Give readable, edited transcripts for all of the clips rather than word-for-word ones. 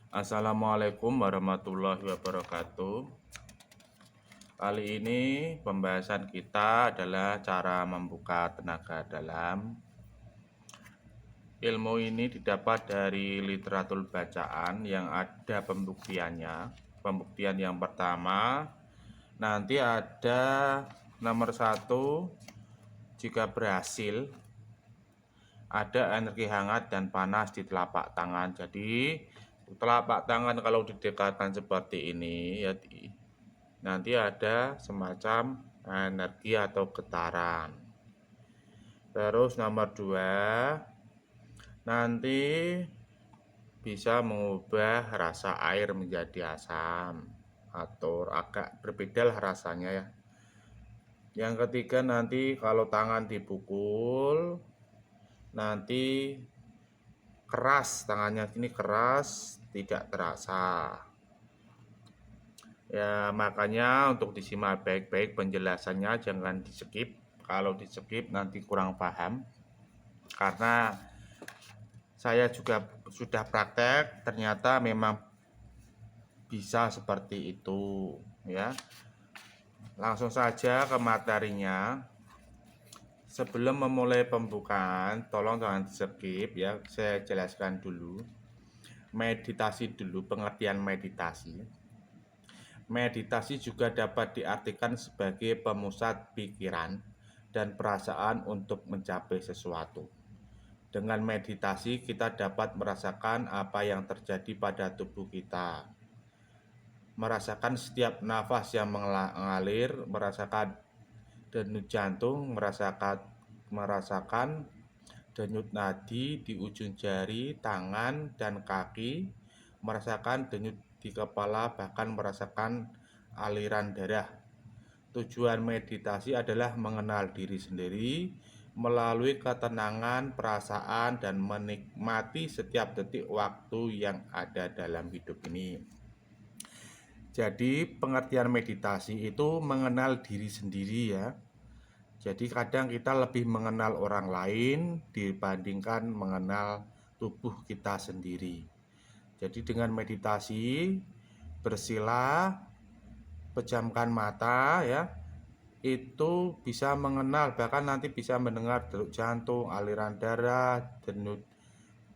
Assalamualaikum warahmatullahi wabarakatuh. Kali ini pembahasan kita adalah cara membuka tenaga dalam. Ilmu ini didapat dari literatur bacaan yang ada pembuktiannya. Pembuktian yang pertama, nanti ada nomor 1, jika berhasil ada energi hangat dan panas di telapak tangan. Jadi telapak tangan kalau didekatkan seperti ini ya, nanti ada semacam energi atau getaran. Terus nomor 2, nanti bisa mengubah rasa air menjadi asam atau agak berbeda lah rasanya ya. Yang ketiga, nanti kalau tangan dipukul nanti keras, tangannya ini keras, tidak terasa. Ya, makanya untuk disimak baik-baik penjelasannya, jangan di-skip. Kalau di-skip nanti kurang paham. Karena saya juga sudah praktek, ternyata memang bisa seperti itu, ya. Langsung saja ke materinya. Sebelum memulai pembukaan, tolong jangan di-skip ya. Saya jelaskan dulu. Meditasi dulu, pengertian meditasi. Meditasi juga dapat diartikan sebagai pemusat pikiran dan perasaan untuk mencapai sesuatu. Dengan meditasi, kita dapat merasakan apa yang terjadi pada tubuh kita, merasakan setiap nafas yang mengalir, merasakan denyut jantung, merasakan denyut nadi di ujung jari, tangan, dan kaki, merasakan denyut di kepala, bahkan merasakan aliran darah. Tujuan meditasi adalah mengenal diri sendiri melalui ketenangan perasaan dan menikmati setiap detik waktu yang ada dalam hidup ini. Jadi pengertian meditasi itu mengenal diri sendiri ya. Jadi kadang kita lebih mengenal orang lain dibandingkan mengenal tubuh kita sendiri. Jadi dengan meditasi, bersila, pejamkan mata ya, itu bisa mengenal, bahkan nanti bisa mendengar denyut jantung, aliran darah, denyut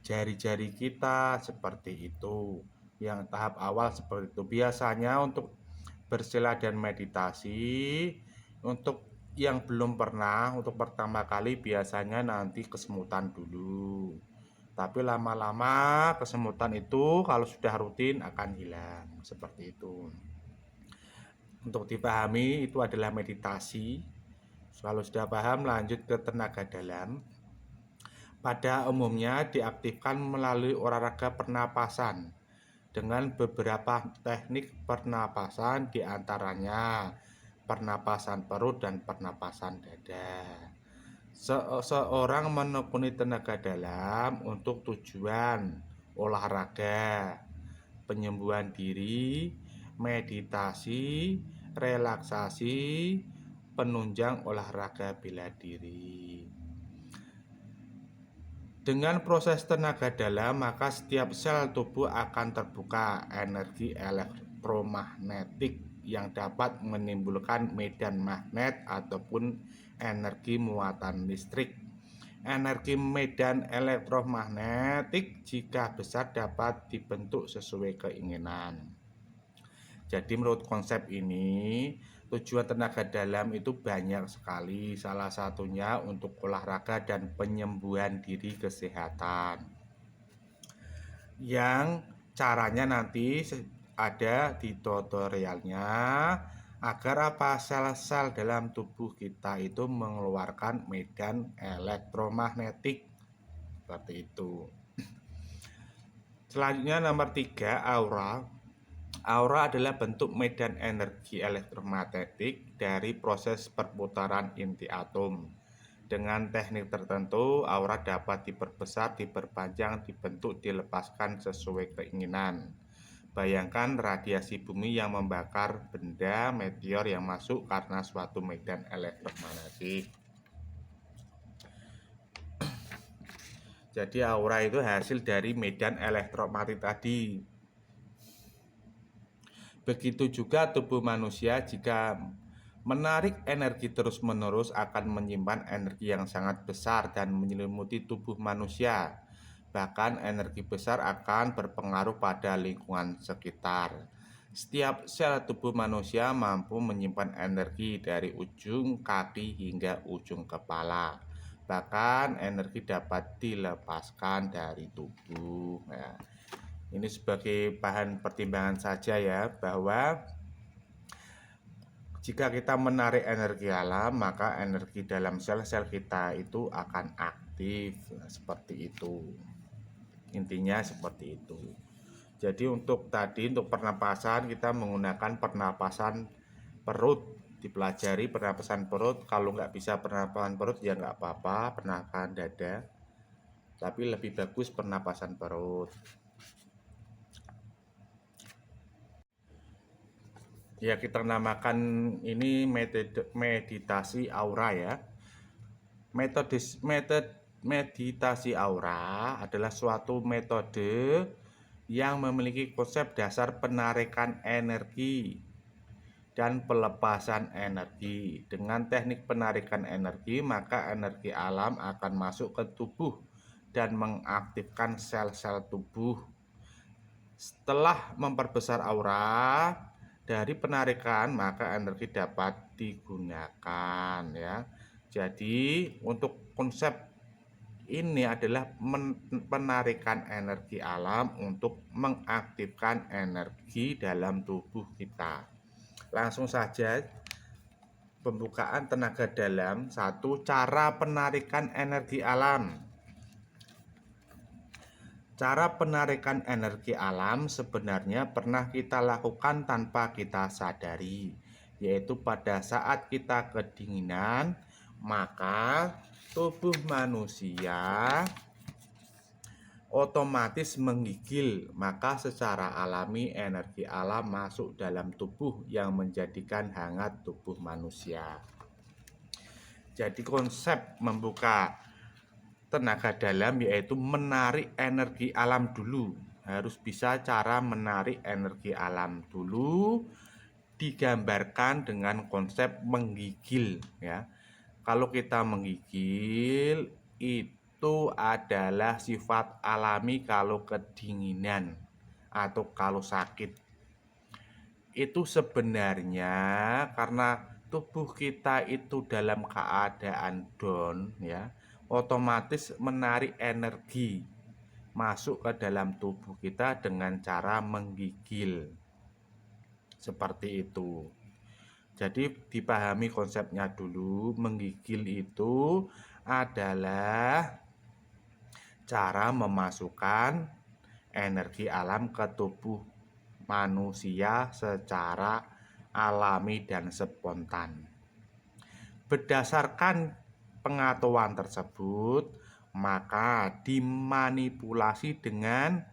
jari-jari kita, seperti itu. Yang tahap awal seperti itu. Biasanya untuk bersila dan meditasi, untuk yang belum pernah, untuk pertama kali biasanya nanti kesemutan dulu. Tapi lama-lama kesemutan itu kalau sudah rutin akan hilang, seperti itu. Untuk dipahami itu adalah meditasi. Kalau sudah paham, lanjut ke tenaga dalam. Pada umumnya diaktifkan melalui olahraga pernapasan dengan beberapa teknik pernapasan, diantaranya pernapasan perut dan pernapasan dada. Seorang menekuni tenaga dalam untuk tujuan olahraga, penyembuhan diri, meditasi, relaksasi, penunjang olahraga bela diri. Dengan proses tenaga dalam, maka setiap sel tubuh akan terbuka energi elektromagnetik yang dapat menimbulkan medan magnet ataupun energi muatan listrik. Energi medan elektromagnetik jika besar dapat dibentuk sesuai keinginan. Jadi menurut konsep ini, tujuan tenaga dalam itu banyak sekali. Salah satunya untuk olahraga dan penyembuhan diri kesehatan. Yang caranya nanti ada di tutorialnya, agar apa, sel-sel dalam tubuh kita itu mengeluarkan medan elektromagnetik. Seperti itu. Selanjutnya nomor 3, aura. Aura adalah bentuk medan energi elektromagnetik dari proses perputaran inti atom. Dengan teknik tertentu, aura dapat diperbesar, diperpanjang, dibentuk, dilepaskan sesuai keinginan. Bayangkan radiasi bumi yang membakar benda meteor yang masuk karena suatu medan elektromagnetik. Jadi aura itu hasil dari medan elektromagnetik tadi. Begitu juga tubuh manusia jika menarik energi terus-menerus akan menyimpan energi yang sangat besar dan menyelimuti tubuh manusia. Bahkan energi besar akan berpengaruh pada lingkungan sekitar. Setiap sel tubuh manusia mampu menyimpan energi dari ujung kaki hingga ujung kepala. Bahkan energi dapat dilepaskan dari tubuh. Ya. Ini sebagai bahan pertimbangan saja ya, bahwa jika kita menarik energi alam, maka energi dalam sel-sel kita itu akan aktif. Seperti itu. Intinya seperti itu. Jadi untuk pernapasan kita menggunakan pernapasan perut. Dipelajari pernapasan perut. Kalau nggak bisa pernapasan perut ya nggak apa-apa, pernapasan dada. Tapi lebih bagus pernapasan perut. Ya, kita namakan ini metode meditasi aura ya. Metode meditasi aura adalah suatu metode yang memiliki konsep dasar penarikan energi dan pelepasan energi. Dengan teknik penarikan energi, maka energi alam akan masuk ke tubuh dan mengaktifkan sel-sel tubuh. Setelah memperbesar aura dari penarikan, maka energi dapat digunakan ya. Jadi untuk konsep ini adalah penarikan energi alam untuk mengaktifkan energi dalam tubuh kita. Langsung saja pembukaan tenaga dalam. 1. Cara penarikan energi alam. Cara penarikan energi alam sebenarnya pernah kita lakukan tanpa kita sadari, yaitu pada saat kita kedinginan, maka tubuh manusia otomatis menggigil, maka secara alami energi alam masuk dalam tubuh yang menjadikan hangat tubuh manusia. Jadi konsep membuka tenaga dalam yaitu menarik energi alam dulu. Harus bisa cara menarik energi alam dulu, digambarkan dengan konsep menggigil ya. Kalau kita menggigil itu adalah sifat alami kalau kedinginan atau kalau sakit. Itu sebenarnya karena tubuh kita itu dalam keadaan down ya, otomatis menarik energi masuk ke dalam tubuh kita dengan cara menggigil. Seperti itu. Jadi dipahami konsepnya dulu. Menggigil itu adalah cara memasukkan energi alam ke tubuh manusia secara alami dan spontan. Berdasarkan pengetahuan tersebut, maka dimanipulasi dengan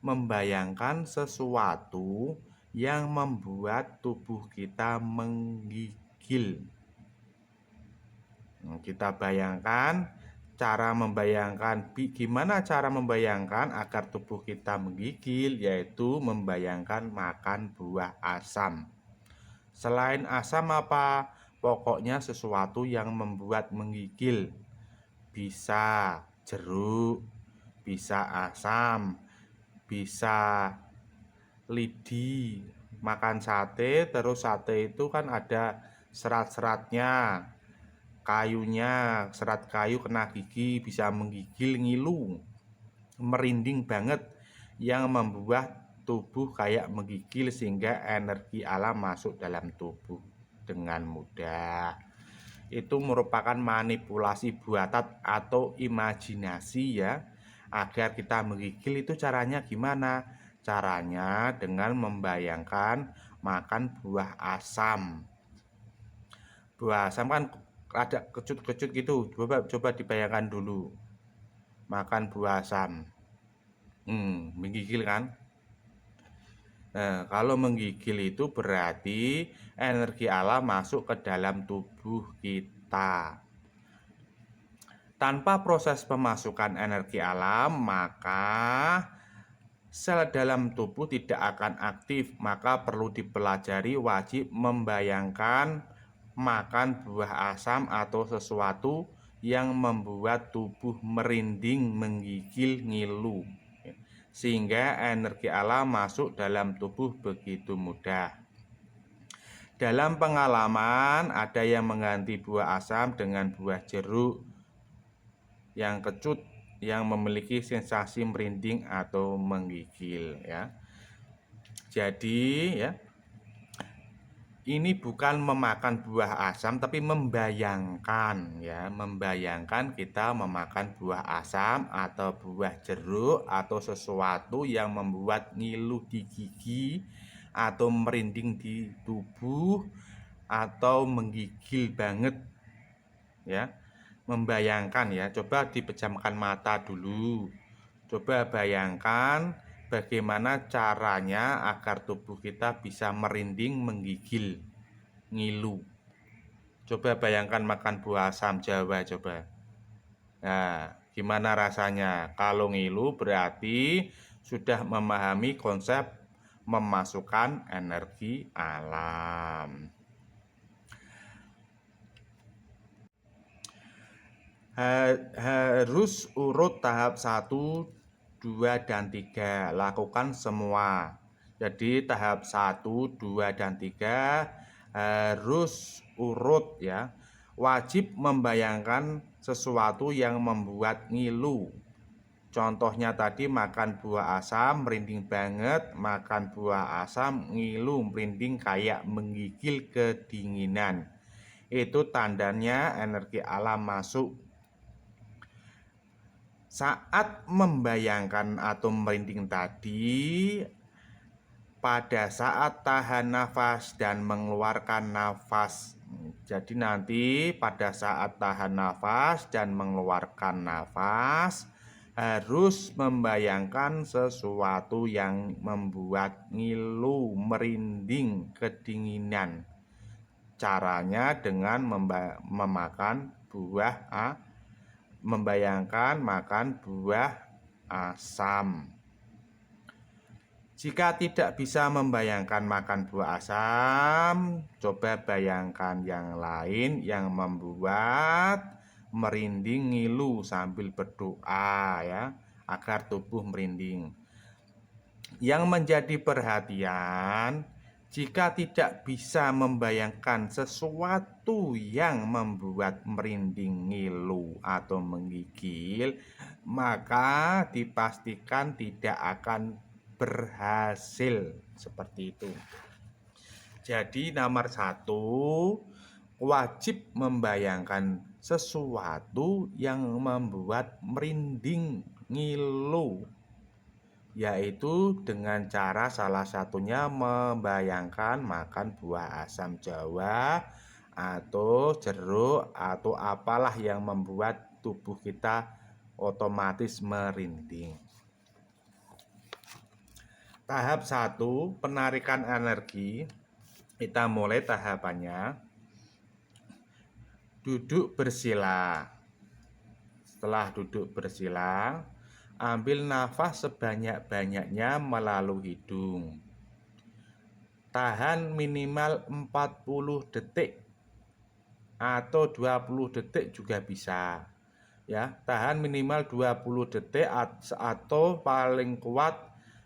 membayangkan sesuatu yang membuat tubuh kita menggigil. Kita bayangkan gimana cara membayangkan agar tubuh kita menggigil, yaitu membayangkan makan buah asam. Selain asam apa? Pokoknya sesuatu yang membuat menggigil. Bisa jeruk, bisa asam, bisa lidi. Makan sate, terus sate itu kan ada serat-seratnya, kayunya, serat kayu kena gigi bisa menggigil, ngilu, merinding banget, yang membuat tubuh kayak menggigil sehingga energi alam masuk dalam tubuh dengan mudah. Itu merupakan manipulasi buatan atau imajinasi ya. Agar kita menggigil itu caranya gimana? Caranya dengan membayangkan makan buah asam. Buah asam kan ada kecut-kecut gitu. Coba dibayangkan dulu. Makan buah asam. Menggigil kan? Nah, kalau menggigil itu berarti energi alam masuk ke dalam tubuh kita. Tanpa proses pemasukan energi alam, maka Sel dalam tubuh tidak akan aktif, maka perlu dipelajari wajib membayangkan makan buah asam atau sesuatu yang membuat tubuh merinding, menggigil, ngilu, sehingga energi alam masuk dalam tubuh begitu mudah. Dalam pengalaman, ada yang mengganti buah asam dengan buah jeruk yang kecut yang memiliki sensasi merinding atau menggigil, ya. Jadi, ya, ini bukan memakan buah asam tapi membayangkan, ya, membayangkan kita memakan buah asam atau buah jeruk atau sesuatu yang membuat ngilu di gigi atau merinding di tubuh atau menggigil banget, ya. Membayangkan, ya, coba dipejamkan mata dulu. Coba bayangkan bagaimana caranya agar tubuh kita bisa merinding, menggigil, ngilu. Coba bayangkan makan buah asam Jawa, coba. Nah, gimana rasanya? Kalau ngilu berarti sudah memahami konsep memasukkan energi alam. Harus urut tahap 1, 2, dan 3. Lakukan semua. Jadi tahap 1, 2, dan 3 harus urut, ya. Wajib membayangkan sesuatu yang membuat ngilu. Contohnya tadi makan buah asam merinding banget, makan buah asam ngilu, merinding kayak menggigil, kedinginan. Itu tandanya energi alam masuk. Saat membayangkan atau merinding tadi, pada saat tahan nafas dan mengeluarkan nafas. Jadi nanti pada saat tahan nafas dan mengeluarkan nafas harus membayangkan sesuatu yang membuat ngilu, merinding, kedinginan. Caranya dengan memakan buah membayangkan makan buah asam. Jika tidak bisa membayangkan makan buah asam, coba bayangkan yang lain yang membuat merinding, ngilu sambil berdoa, ya, agar tubuh merinding. Yang menjadi perhatian, jika tidak bisa membayangkan sesuatu yang membuat merinding, ngilu, atau menggigil, maka dipastikan tidak akan berhasil. Seperti itu. Jadi nomor 1, wajib membayangkan sesuatu yang membuat merinding, ngilu, yaitu dengan cara salah satunya membayangkan makan buah asam Jawa atau jeruk atau apalah yang membuat tubuh kita otomatis merinding. Tahap 1, penarikan energi. Kita mulai tahapannya. Duduk bersila. Setelah duduk bersila, ambil nafas sebanyak-banyaknya melalui hidung. Tahan minimal 40 detik atau 20 detik juga bisa. Ya, tahan minimal 20 detik atau paling kuat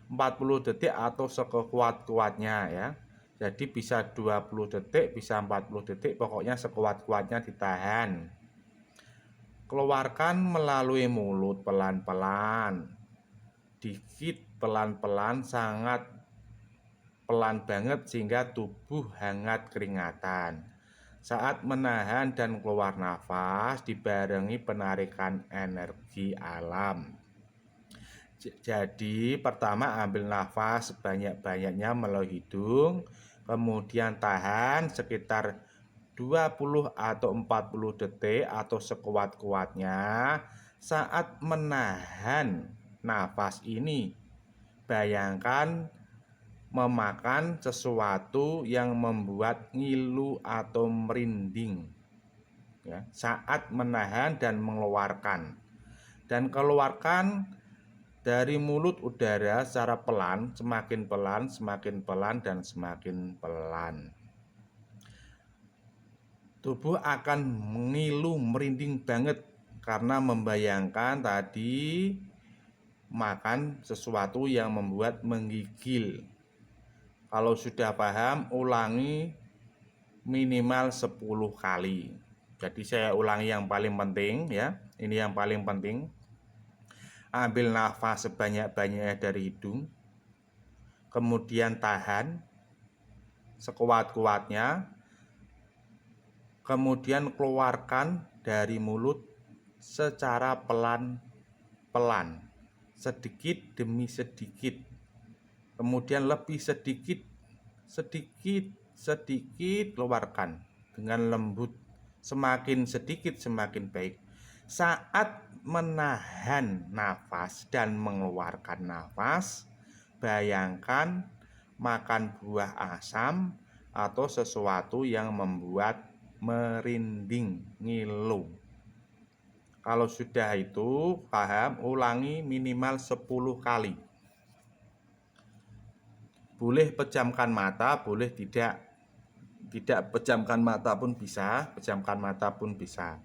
40 detik atau sekuat-kuatnya, ya. Jadi bisa 20 detik, bisa 40 detik, pokoknya sekuat-kuatnya ditahan. Keluarkan melalui mulut pelan-pelan. Dikit, pelan-pelan, sangat pelan banget sehingga tubuh hangat keringatan. Saat menahan dan keluar nafas dibarengi penarikan energi alam. Jadi pertama ambil nafas sebanyak-banyaknya melalui hidung, kemudian tahan sekitar 20 atau 40 detik atau sekuat-kuatnya. Saat menahan nafas ini, bayangkan memakan sesuatu yang membuat ngilu atau merinding, ya, saat menahan dan mengeluarkan. Dan keluarkan Dari mulut udara secara pelan, semakin pelan, semakin pelan, dan semakin pelan. Tubuh akan mengilu, merinding banget karena membayangkan tadi makan sesuatu yang membuat menggigil. Kalau sudah paham, ulangi minimal 10 kali. Jadi saya ulangi yang paling penting ya. Ini yang paling penting. Ambil nafas sebanyak-banyaknya dari hidung. Kemudian tahan sekuat-kuatnya. Kemudian keluarkan dari mulut secara pelan-pelan. Sedikit demi sedikit. Kemudian lebih sedikit keluarkan dengan lembut. Semakin sedikit semakin baik. Saat menahan nafas dan mengeluarkan nafas, bayangkan makan buah asam atau sesuatu yang membuat merinding, ngilu. Kalau sudah itu paham, ulangi minimal 10 kali. Boleh pejamkan mata, boleh tidak pejamkan mata pun bisa, pejamkan mata pun bisa.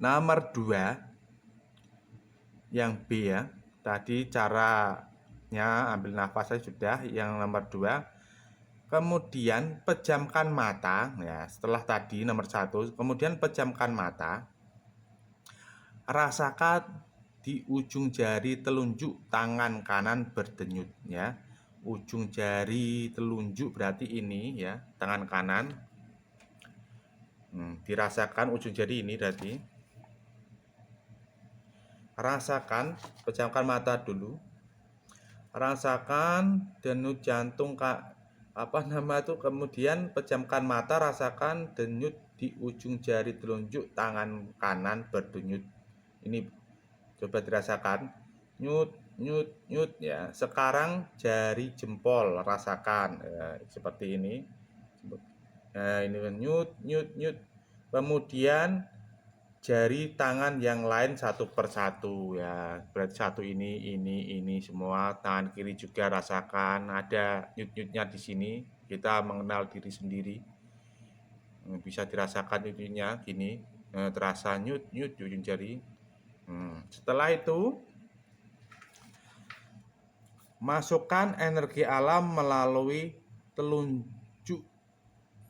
Nomor 2 yang B ya. Tadi caranya ambil nafas saya sudah. Yang nomor 2, kemudian pejamkan mata ya. Setelah tadi nomor 1, kemudian pejamkan mata. Rasakan di ujung jari telunjuk tangan kanan berdenyut ya. Ujung jari telunjuk berarti ini ya, tangan kanan. Dirasakan ujung jari ini berarti. Rasakan, pejamkan mata dulu. Rasakan denyut jantung kemudian pejamkan mata, rasakan denyut di ujung jari telunjuk tangan kanan berdenyut. Ini coba dirasakan. Nyut nyut nyut ya. Sekarang jari jempol rasakan ya, seperti ini. Nah, ini nyut nyut nyut. Kemudian jari tangan yang lain satu persatu ya. Berarti satu ini semua. Tangan kiri juga rasakan ada nyut-nyutnya di sini. Kita mengenal diri sendiri. Bisa dirasakan nyut-nyutnya gini. Terasa nyut-nyut di ujung jari. Setelah itu masukkan energi alam melalui telunjuk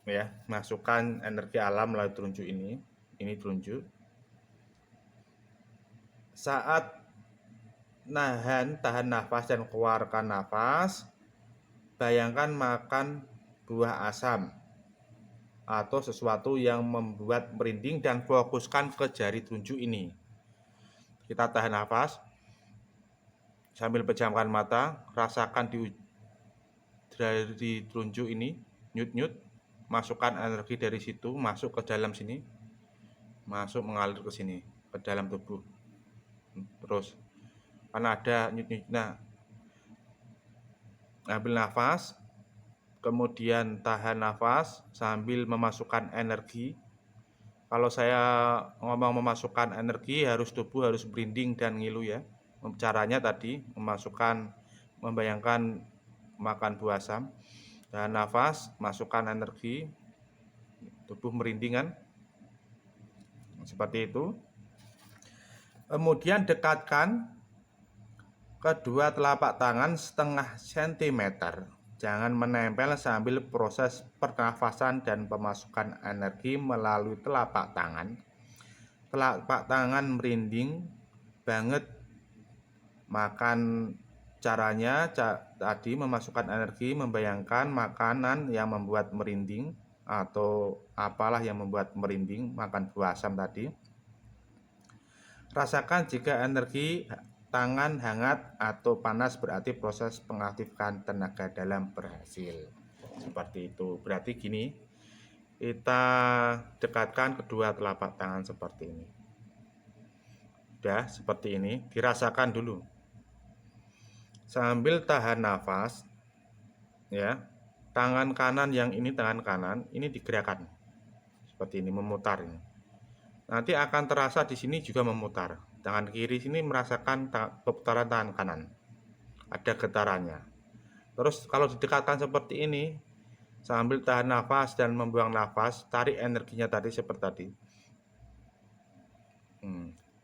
ya. Masukkan energi alam melalui telunjuk ini. Ini telunjuk. Saat tahan nafas dan keluarkan nafas, bayangkan makan buah asam atau sesuatu yang membuat merinding dan fokuskan ke jari telunjuk ini. Kita tahan nafas sambil pejamkan mata, rasakan di jari telunjuk ini, nyut-nyut, masukkan energi dari situ, masuk ke dalam sini, masuk mengalir ke sini, ke dalam tubuh. Terus kan ada nyut-nyut. Nah, ambil nafas, kemudian tahan nafas sambil memasukkan energi. Kalau saya ngomong memasukkan energi, tubuh harus merinding dan ngilu ya. Caranya tadi membayangkan makan buah asam. Tahan nafas, masukkan energi, tubuh merinding kan. Seperti itu. Kemudian dekatkan kedua telapak tangan setengah sentimeter. Jangan menempel sambil proses pernafasan dan pemasukan energi melalui telapak tangan. Telapak tangan merinding banget. Makan caranya tadi memasukkan energi, membayangkan makanan yang membuat merinding atau apalah yang membuat merinding, makan buah asam tadi. Rasakan jika energi tangan hangat atau panas berarti proses pengaktifkan tenaga dalam berhasil. Seperti itu. Berarti gini, kita dekatkan kedua telapak tangan seperti ini. Udah seperti ini, dirasakan dulu. Sambil tahan nafas ya. Tangan kanan yang ini tangan kanan ini digerakkan. Seperti ini, memutar ini. Nanti akan terasa di sini juga memutar. tangan kiri sini merasakan putaran tangan kanan, ada getarannya. Terus kalau didekatkan seperti ini, sambil tahan nafas dan membuang nafas, tarik energinya tadi seperti tadi.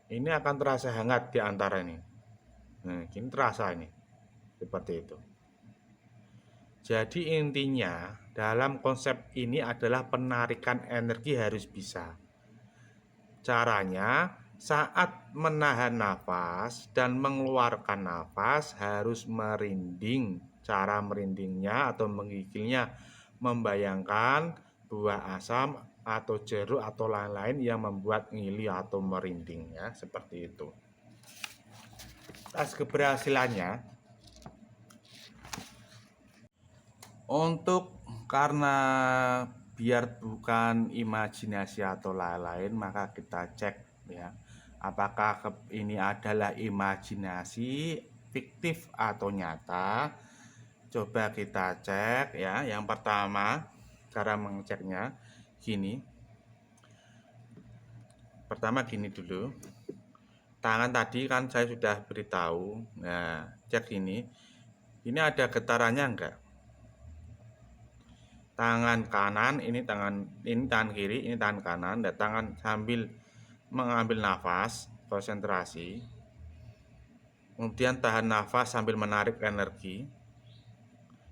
Ini akan terasa hangat di antara ini. Nah, ini terasa ini, seperti itu. Jadi intinya dalam konsep ini adalah penarikan energi harus bisa. Caranya saat menahan nafas dan mengeluarkan nafas harus merinding. Cara merindingnya atau menggigilnya membayangkan buah asam atau jeruk atau lain-lain yang membuat ngili atau merinding, ya, seperti itu. Tes keberhasilannya, untuk karena biar bukan imajinasi atau lain-lain, maka kita cek ya, apakah ini adalah imajinasi, fiktif atau nyata. Coba kita cek ya. Yang pertama, cara mengeceknya gini. Pertama gini dulu. Tangan tadi kan saya sudah beritahu. Nah, cek ini. Ini ada getarannya enggak? Tangan kanan ini tangan kiri, ini tangan kanan, dan tangan sambil mengambil nafas, konsentrasi. Kemudian tahan nafas sambil menarik energi.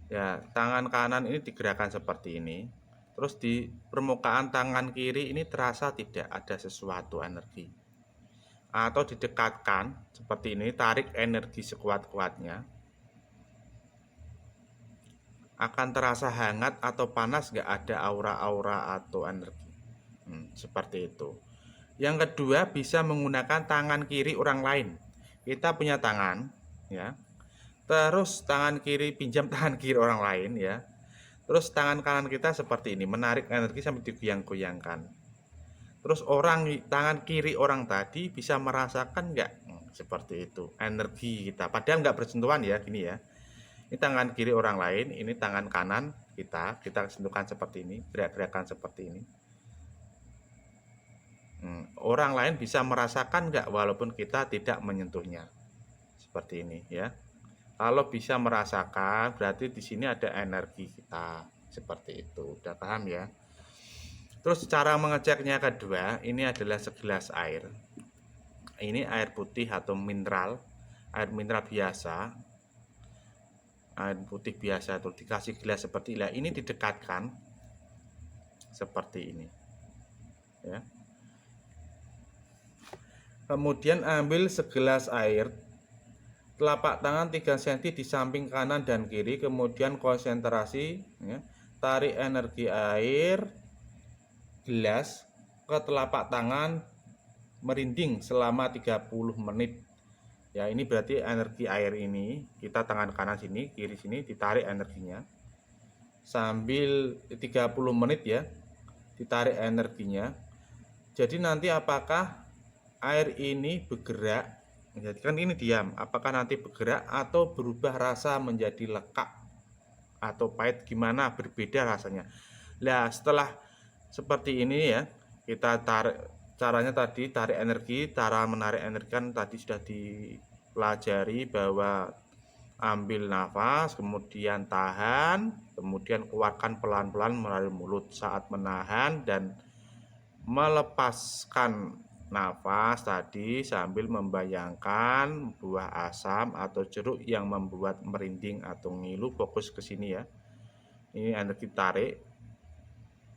Ya, tangan kanan ini digerakkan seperti ini. Terus di permukaan tangan kiri ini terasa tidak ada sesuatu energi. Atau didekatkan seperti ini, tarik energi sekuat-kuatnya. Akan terasa hangat atau panas, nggak ada aura-aura atau energi. Seperti itu. Yang kedua, bisa menggunakan tangan kiri orang lain. Kita punya tangan, ya. Terus tangan kiri pinjam tangan kiri orang lain, ya. Terus tangan kanan kita seperti ini, menarik energi sampai digoyang-goyangkan. Terus tangan kiri orang tadi bisa merasakan nggak? Seperti itu, energi kita. Padahal nggak bersentuhan ya, gini ya. Ini tangan kiri orang lain, ini tangan kanan kita sentuhkan seperti ini, gerak-gerakan seperti ini. Orang lain bisa merasakan nggak walaupun kita tidak menyentuhnya, seperti ini ya. Kalau bisa merasakan, berarti di sini ada energi kita, seperti itu. Udah paham ya? Terus cara mengeceknya kedua, ini adalah segelas air. Ini air putih atau mineral, air mineral biasa. Air putih biasa atau dikasih gelas seperti ini didekatkan seperti ini ya. Kemudian ambil segelas air, telapak tangan 3 cm di samping kanan dan kiri, kemudian konsentrasi ya, tarik energi air gelas ke telapak tangan, merinding selama 30 menit. Ya, ini berarti energi air ini, kita tangan kanan sini, kiri sini ditarik energinya. Sambil 30 menit ya, ditarik energinya. Jadi nanti apakah air ini bergerak, jadi kan ini diam, apakah nanti bergerak atau berubah rasa menjadi lekak atau pahit, gimana berbeda rasanya. Nah, setelah seperti ini ya, kita tarik. Caranya tadi tarik energi, cara menarik energi kan tadi sudah dipelajari, bahwa ambil nafas, kemudian tahan, kemudian keluarkan pelan-pelan melalui mulut saat menahan, dan melepaskan nafas tadi sambil membayangkan buah asam atau jeruk yang membuat merinding atau ngilu. Fokus ke sini ya. Ini energi tarik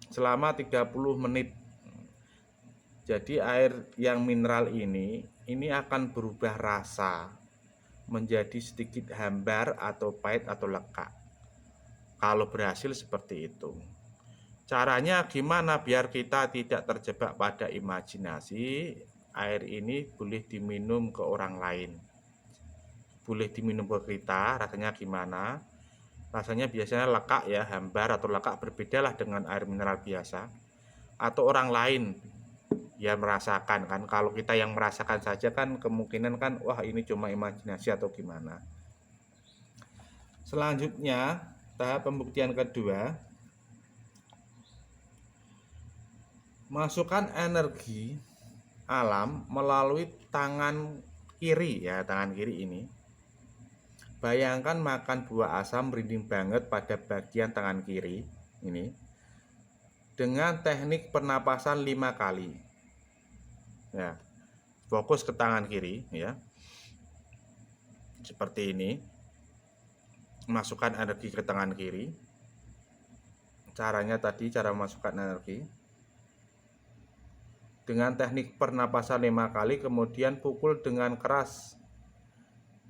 selama 30 menit. Jadi air yang mineral ini akan berubah rasa menjadi sedikit hambar atau pahit atau lekak. Kalau berhasil seperti itu. Caranya gimana biar kita tidak terjebak pada imajinasi? Air ini boleh diminum ke orang lain. Boleh diminum ke kita, rasanya gimana? Rasanya biasanya lekak ya, hambar atau lekak, berbedalah dengan air mineral biasa. Atau orang lain ya merasakan kan. Kalau kita yang merasakan saja kan kemungkinan kan wah ini cuma imajinasi atau gimana. Selanjutnya tahap pembuktian kedua, masukkan energi alam melalui tangan kiri ya, tangan kiri ini. Bayangkan makan buah asam merinding banget pada bagian tangan kiri ini dengan teknik pernapasan 5 kali. Ya, fokus ke tangan kiri ya. Seperti ini. Masukkan energi ke tangan kiri. Caranya tadi cara memasukkan energi. Dengan teknik pernapasan 5 kali, kemudian pukul dengan keras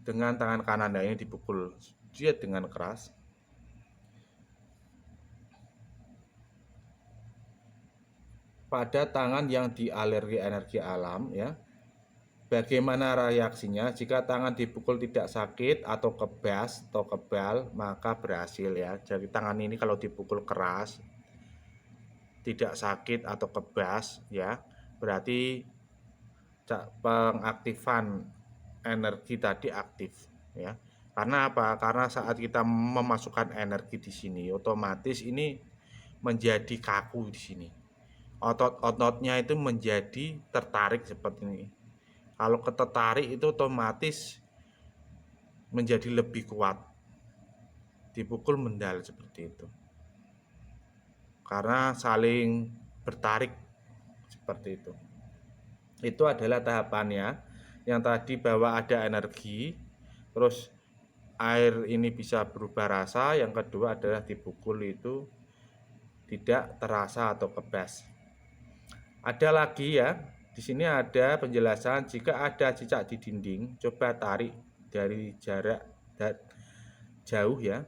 dengan tangan kanan. Nah, ini dipukul dia dengan keras. Pada tangan yang dialergi energi alam ya. Bagaimana reaksinya? Jika tangan dipukul tidak sakit atau kebas atau kebal, maka berhasil ya. Jadi tangan ini kalau dipukul keras tidak sakit atau kebas ya, berarti pengaktifan energi tadi aktif ya. Karena apa? Karena saat kita memasukkan energi di sini, otomatis ini menjadi kaku di sini. Otot-ototnya itu menjadi tertarik seperti ini. Kalau tertarik itu otomatis menjadi lebih kuat. Dipukul mendal seperti itu. Karena saling bertarik seperti itu. Itu adalah tahapannya. Yang tadi bahwa ada energi, terus air ini bisa berubah rasa. Yang kedua adalah dipukul itu tidak terasa atau kebas. Ada lagi ya, di sini ada penjelasan jika ada cicak di dinding, coba tarik dari jarak jauh ya,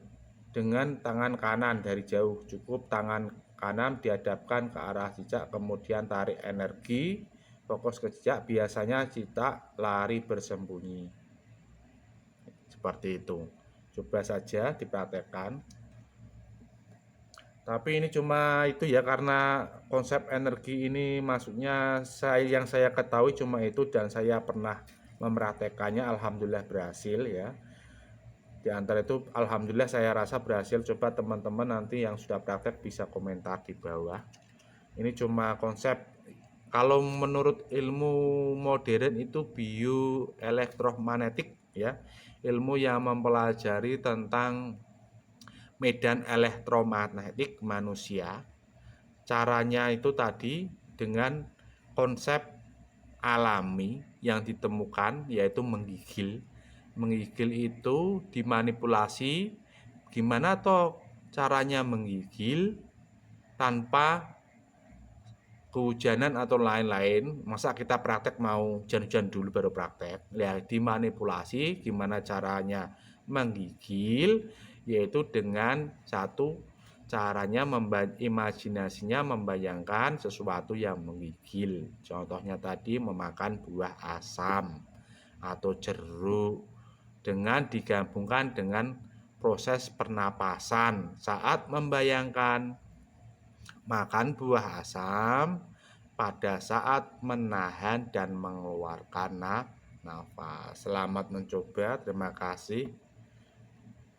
dengan tangan kanan dari jauh. Cukup tangan kanan dihadapkan ke arah cicak, kemudian tarik energi, fokus ke cicak, biasanya cicak lari bersembunyi. Seperti itu. Coba saja dipraktekkan. Tapi ini cuma itu ya, karena konsep energi ini maksudnya yang saya ketahui cuma itu, dan saya pernah mempraktekannya, alhamdulillah berhasil ya. Di antara itu alhamdulillah saya rasa berhasil. Coba teman-teman nanti yang sudah praktek bisa komentar di bawah. Ini cuma konsep. Kalau menurut ilmu modern itu bioelektromagnetik ya, ilmu yang mempelajari tentang medan elektromagnetik manusia. Caranya itu tadi dengan konsep alami yang ditemukan, yaitu menggigil. Menggigil itu dimanipulasi. Gimana toh caranya menggigil tanpa kehujanan atau lain-lain? Masa kita praktek mau hujan-hujan dulu baru praktek? Ya, dimanipulasi. Gimana caranya menggigil? Yaitu dengan satu, caranya imajinasinya membayangkan sesuatu yang menggigil. Contohnya tadi memakan buah asam atau jeruk, dengan digabungkan dengan proses pernapasan saat membayangkan makan buah asam pada saat menahan dan mengeluarkan nafas. Selamat mencoba, terima kasih.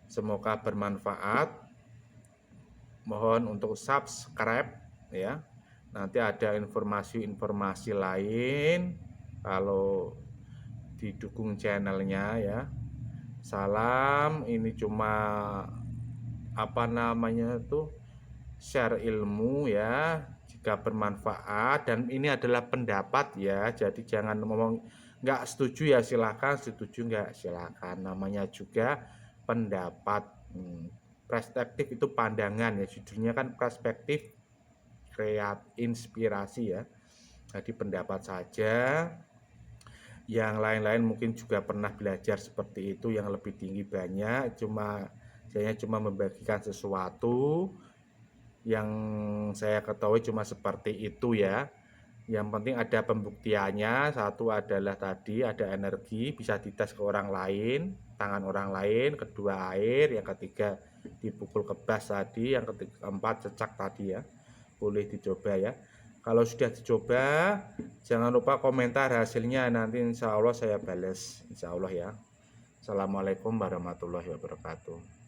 Semoga bermanfaat. Mohon untuk subscribe ya. Nanti ada informasi-informasi lain kalau didukung channelnya ya. Salam, ini cuma apa namanya tuh, share ilmu ya. Jika bermanfaat, dan ini adalah pendapat ya, jadi jangan ngomong nggak setuju ya silahkan, setuju nggak silahkan, namanya juga pendapat. Perspektif itu pandangan ya, judulnya kan perspektif kreat inspirasi ya, jadi pendapat saja. Yang lain-lain mungkin juga pernah belajar seperti itu, yang lebih tinggi banyak. Saya cuma membagikan sesuatu yang saya ketahui cuma seperti itu ya. Yang penting ada pembuktiannya. Satu adalah tadi ada energi, bisa dites ke orang lain, tangan orang lain. Kedua air, yang ketiga dipukul kebas tadi, yang keempat cecak tadi ya. Boleh dicoba ya. Kalau sudah dicoba, jangan lupa komentar hasilnya, nanti insya Allah saya balas, insya Allah ya. Assalamualaikum warahmatullahi wabarakatuh.